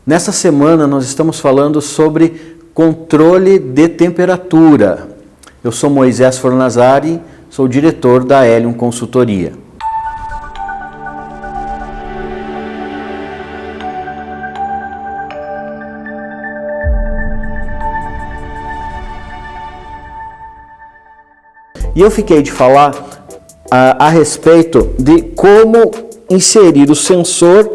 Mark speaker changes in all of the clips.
Speaker 1: Nessa semana nós estamos falando sobre controle de temperatura. Eu sou Moisés Fornazari, sou diretor da Helium Consultoria. E eu fiquei de falar a respeito de como inserir o sensor,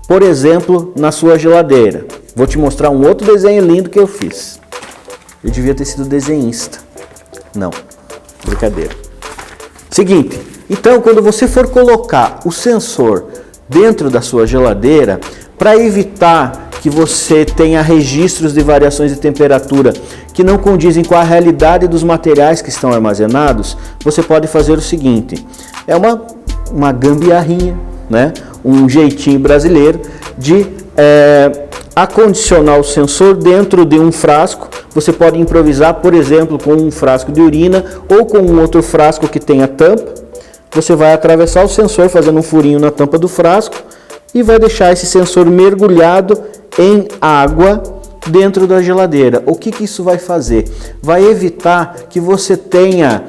Speaker 1: por exemplo, na sua geladeira. Vou te mostrar um outro desenho lindo que eu fiz. Eu devia ter sido desenhista. Não, brincadeira. Seguinte, então quando você for colocar o sensor dentro da sua geladeira, para evitar que você tenha registros de variações de temperatura que não condizem com a realidade dos materiais que estão armazenados, você pode fazer o seguinte, é uma gambiarrinha, né? Um jeitinho brasileiro de acondicionar o sensor dentro de um frasco. Você pode improvisar, por exemplo, com um frasco de urina ou com um outro frasco que tenha tampa. Você vai atravessar o sensor fazendo um furinho na tampa do frasco e vai deixar esse sensor mergulhado em água dentro da geladeira. O que isso vai fazer? Vai evitar que você tenha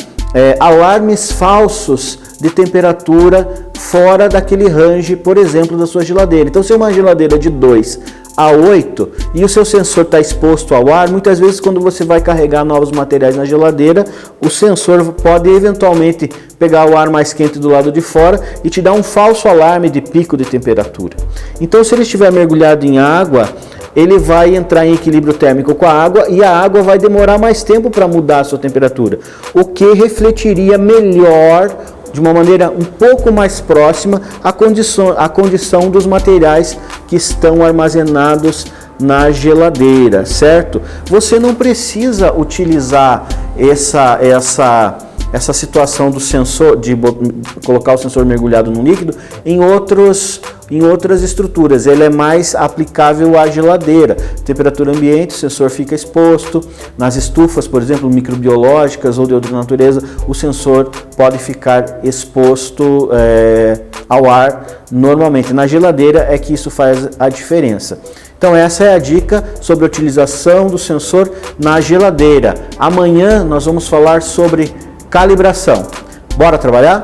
Speaker 1: alarmes falsos de temperatura fora daquele range, por exemplo, da sua geladeira. Então, se é uma geladeira de 2 a 8 e o seu sensor está exposto ao ar, muitas vezes quando você vai carregar novos materiais na geladeira, o sensor pode eventualmente pegar o ar mais quente do lado de fora e te dar um falso alarme de pico de temperatura. Então, se ele estiver mergulhado em água, ele vai entrar em equilíbrio térmico com a água e a água vai demorar mais tempo para mudar a sua temperatura, o que refletiria melhor, de uma maneira um pouco mais próxima, a condição dos materiais que estão armazenados na geladeira, certo? Você não precisa utilizar essa situação do sensor, de colocar o sensor mergulhado no líquido em outras estruturas. Ele é mais aplicável à geladeira. Temperatura ambiente, o sensor fica exposto. Nas estufas, por exemplo, microbiológicas ou de outra natureza, o sensor pode ficar exposto ao ar normalmente. Na geladeira é que isso faz a diferença. Então essa é a dica sobre a utilização do sensor na geladeira. Amanhã nós vamos falar sobre calibração. Bora trabalhar?